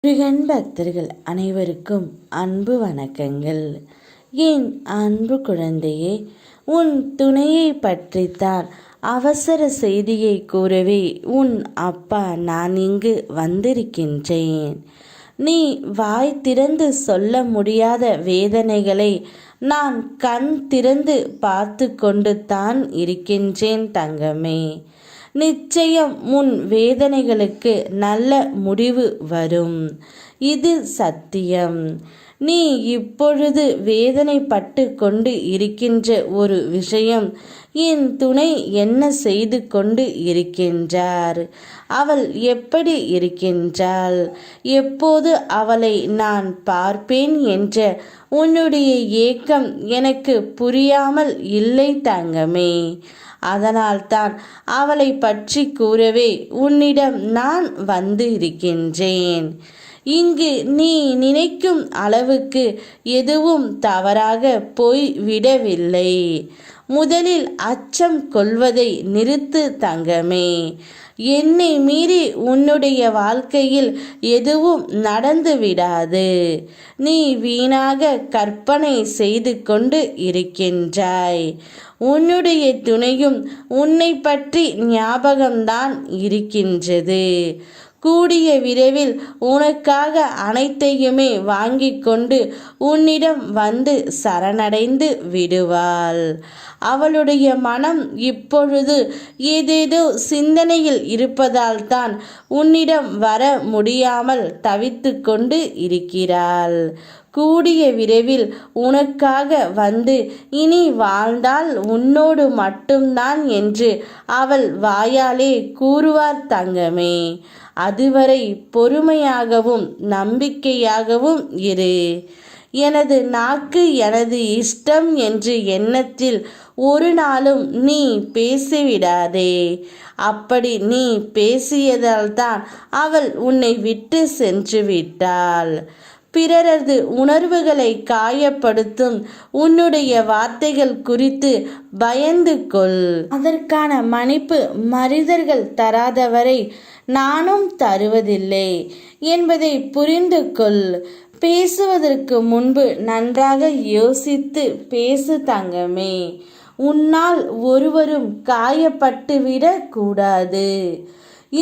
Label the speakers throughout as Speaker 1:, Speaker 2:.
Speaker 1: முருகன் பக்தர்கள் அனைவருக்கும் அன்பு வணக்கங்கள். என் அன்பு குழந்தையே, உன் துணையை பற்றித்தான் அவசர செய்தியை கூறவே உன் அப்பா நான் இங்கு வந்திருக்கின்றேன். நீ வாய் திறந்து சொல்ல முடியாத வேதனைகளை நான் கண் திறந்து பார்த்து கொண்டு தான் இருக்கின்றேன் தங்கமே. நிச்சயம் உன் வேதனைகளுக்கு நல்ல முடிவு வரும். இது சத்தியம். நீ இப்பொழுது வேதனைப்பட்டு கொண்டு இருக்கின்ற ஒரு விஷயம், என் துணை என்ன செய்து கொண்டு இருக்கின்றார், அவள் எப்படி இருக்கின்றாள், எப்போது அவளை நான் பார்ப்பேன் என்ற உன்னுடைய ஏக்கம் எனக்கு புரியாமல் இல்லை தங்கமே. அதனால்தான் அவளை பற்றி கூறவே உன்னிடம் நான் வந்து இருக்கின்றேன். இங்கு நீ நினைக்கும் அளவுக்கு எதுவும் தவறாக போய் விடவில்லை. முதலில் அச்சம் கொள்வதை நிறுத்து தங்கமே. என்னை மீறி உன்னுடைய வாழ்க்கையில் எதுவும் நடந்து விடாது. நீ வீணாக கற்பனை செய்து கொண்டு இருக்கின்றாய். உன்னுடைய துணையும் உன்னை பற்றி ஞாபகம்தான் இருக்கின்றது. கூடிய விரைவில் உனக்காக அனைத்தையுமே வாங்கி கொண்டு உன்னிடம் வந்து சரணடைந்து விடுவாள். அவளுடைய மனம் இப்பொழுது ஏதேதோ சிந்தனையில் இருப்பதால் தான் உன்னிடம் வர முடியாமல் தவித்து கொண்டு இருக்கிறாள். கூடிய விரைவில் உனக்காக வந்து இனி வாழ்ந்தால் உன்னோடு மட்டும்தான் என்று அவள் வாயாலே கூறுவார் தங்கமே. அதுவரை பொறுமையாகவும் நம்பிக்கையாகவும் இரு. எனது நாக்கு எனது இஷ்டம் என்று எண்ணத்தில் ஒரு நாளும் நீ பேசிவிடாதே. அப்படி நீ பேசியதால் தான் அவள் உன்னை விட்டு சென்று விட்டாள். பிறரது உணர்வுகளை காயப்படுத்தும் உன்னுடைய வார்த்தைகள் குறித்து பயந்து கொள். அதற்கான மன்னிப்பு மனிதர்கள் தராதவரை நானும் தருவதில்லை என்பதை புரிந்து கொள். பேசுவதற்கு முன்பு நன்றாக யோசித்து பேசு தங்கமே. உன்னால் ஒருவரும் காயப்பட்டுவிடக் கூடாது.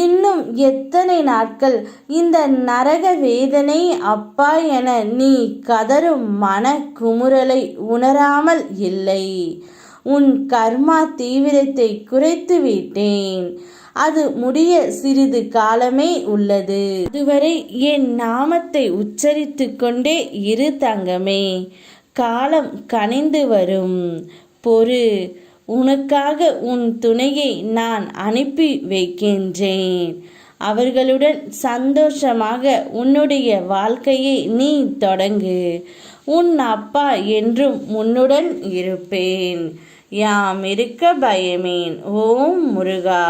Speaker 1: இன்னும் எத்தனை நாட்கள் இந்த நரக வேதனை அப்பா என நீ கதரும் மன குமுறலை உணராமல் இல்லை. உன் கர்மா தீவிரத்தை குறைத்து விட்டேன். அது முடிய சிறிது காலமே உள்ளது. அதுவரை என் நாமத்தை உச்சரித்து கொண்டே இரு தங்கமே. காலம் கனிந்து வரும். பொறு. உனக்காக உன் துணையை நான் அனுப்பி வைக்கின்றேன். அவர்களுடன் சந்தோஷமாக உன்னுடைய வாழ்க்கையை நீ தொடங்கு. உன் அப்பா என்றும் உன்னுடன் இருப்பேன். யாம் இருக்க பயமேன். ஓம் முருகா.